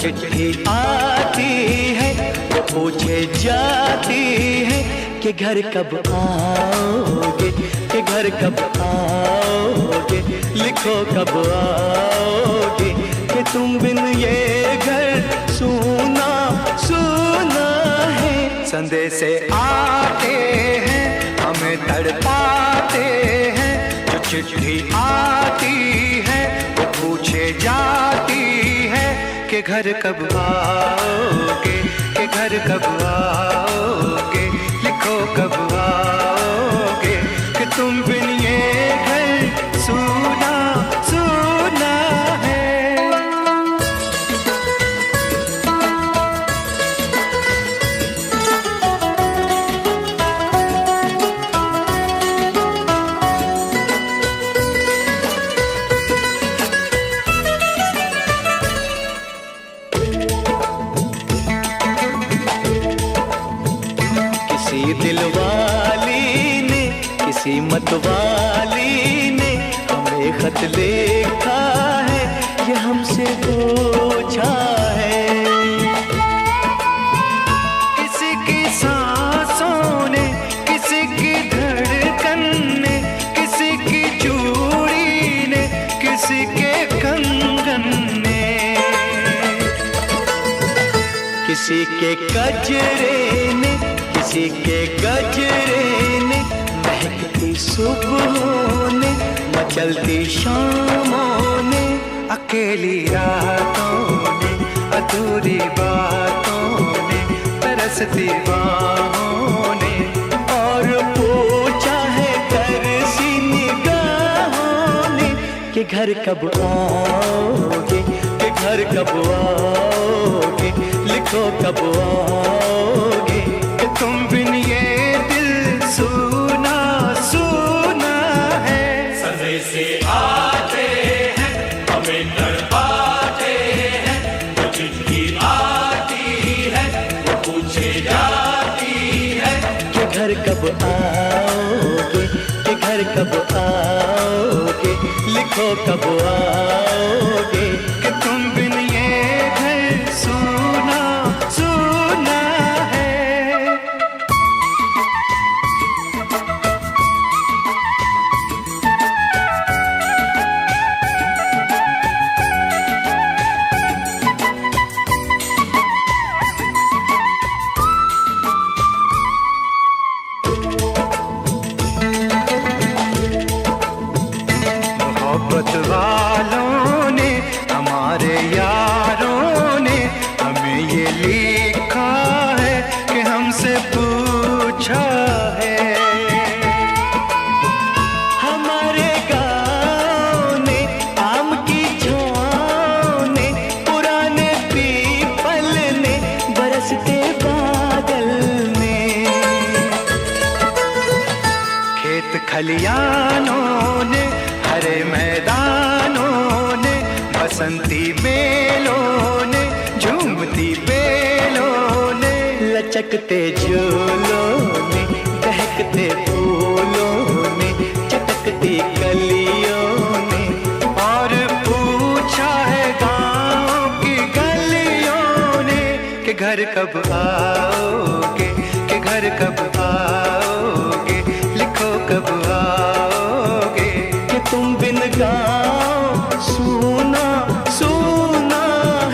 चिट्ठी आती है वो पूछे जाती है कि घर कब आओगे, कि घर कब आओगे, लिखो कब आओगे, कि तुम बिन ये घर सूना सूना है। संदेश आते हैं हमें तड़पाते हैं, जो चिट्ठी आती है वो पूछे जाती है कि घर कब आओगे, कि घर कब आओगे, लिखो कब आओगे, कि तुम बिन ये घर सूना सूना है। किसी दिलवाली ने, किसी मतवाली ने हमें खत लिखा है, ये हमसे पूछा है। किसी की सांसों ने, किसी की धड़कन ने, किसी की चूड़ी ने, किसी के कंगन ने, किसी के गजरे ने, किसी के गजरे ने, महकती सुबहों ने, मचलती शामों ने, अकेली रातों ने, अधूरी बातों ने, तरसती बाहों ने, और पूछा है तरसी निगाहों ने कि घर कब आओगे, कि घर कब आओगे, लिखो कब आओगे, तुम बिन ये दिल सूना सूना है। संदेश आते हैं हमें तड़पाते हैं, वो चिट्ठी आती है वो पूछे जाती है कि घर कब आओगे, कि घर कब आओगे, लिखो कब आओगे, कि तुम बिन ये घर सूना सूना है। मोहब्बत वालों ने, हमारे यारों ने हमें ये लिखा है कि हमसे पूछा है। हमारे गाँव ने, आम की छाँव ने, पुराने पीपल ने, बरसते बादल ने, खेत खलियानों ने, हरे मैदानों ने, बसंती बेलों ने, झूमती बेलों ने, लचकते झूलों ने, बहकते फूलों ने, चटकती कलियों ने, और पूछा है गाँव की गलियों ने कि घर कब आओगे, कि घर कब आओगे, लिखो कब आओगे, कि तुम बिन गाँव सूना सूना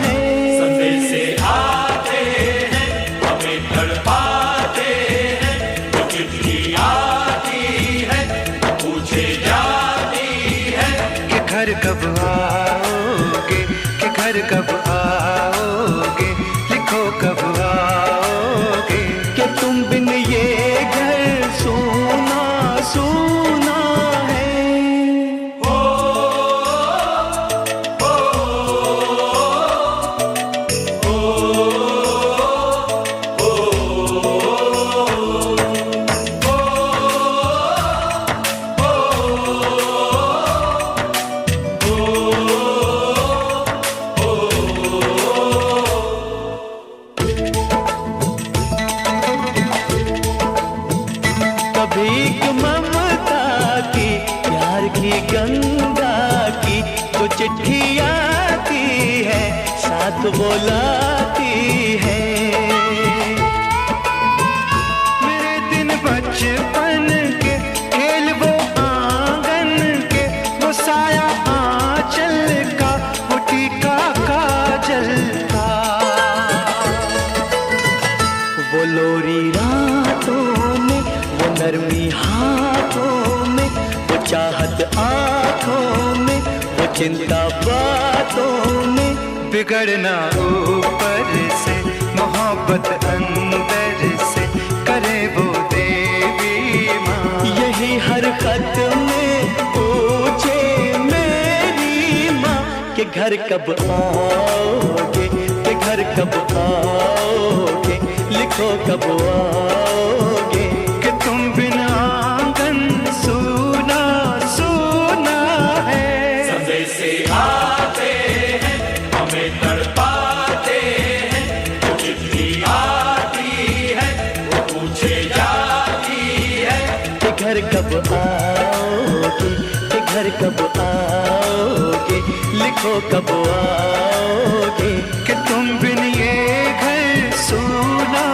है। संदेश आते हैं हमें तड़पाते हैं, वो चिट्ठी आती है वो पूछे जाती है कि घर कब आओगे, कि घर कब आओगे, लिखो कब आओगे, कि तुम बिन ये वो लाती है। मेरे दिन बचपन के खेल वो आंगन के, वो साया आंचल का, वो टीका काजल का, वो लोरी रातों में, वो नरमी हाथों में, वो चाहत आँखों में, वो चिंता बातों में। बिगड़ना ऊपर से, मोहब्बत अंदर से, करे वो देवी माँ। यही हर खत में पूछे मेरी माँ कि घर कब आओगे, कि घर कब आओगे, लिखो कब आओगे। कि तुम बिना आंगन सूना सूना है। संदेशे आते हैं, हमें तड़पाते हैं, वो चिट्ठी आती है, वो पूछे जाती है कि घर कब आओगे, कि घर कब आओगे, लिखो कब आओगे। कि तुम बिन ये घर सूना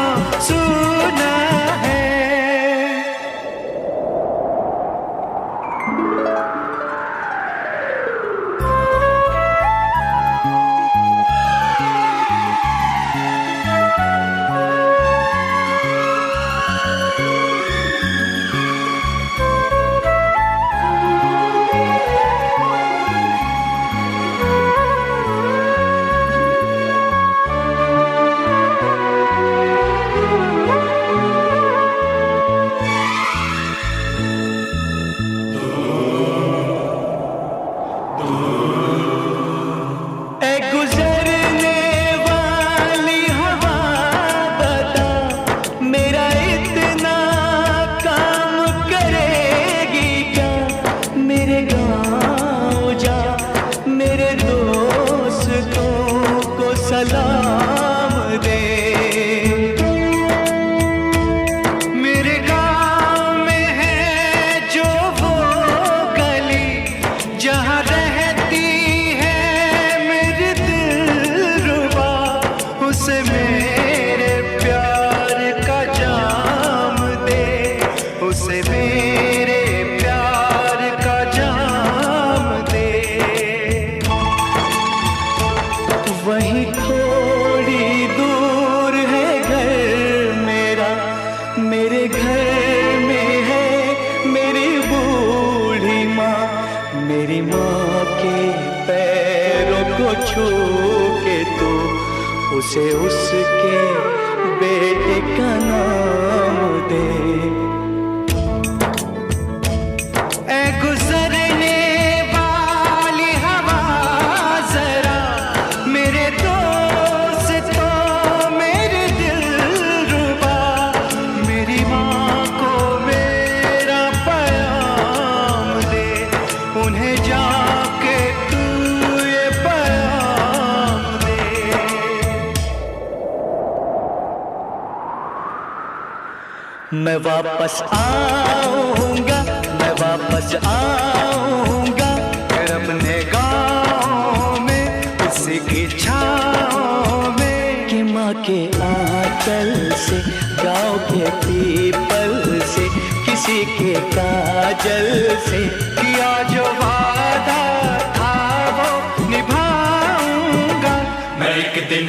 सूना है। सलाम दे। मेरे गाँव में है जो वो गली, जहाँ रहती है मेरी दिलरुबा, उसे मेरे प्यार का जाम दे, उसे मेरे प्यार का जाम दे। वहीं थोड़ी दूर है घर मेरा, मेरे घर में है मेरी बूढ़ी माँ। मेरी माँ के पैरों को छू के तू उसे उसके बेटे का नाम दे। ऐ गुजरने वाली हवा जरा, मेरे दोस्तों मेरे दिलरुबा, मेरी माँ को मेरा पैगाम दे, उन्हें जाके तू ये पैगाम दे। मैं वापस आऊंगा, मैं वापस आऊंगा, फिर अपने गाँव में उसी की छाँव में। कि माँ के आंचल से, गाँव के पीपल से, किसी के काजल से किया जो वादा था वो निभाऊंगा। मैं एक दिन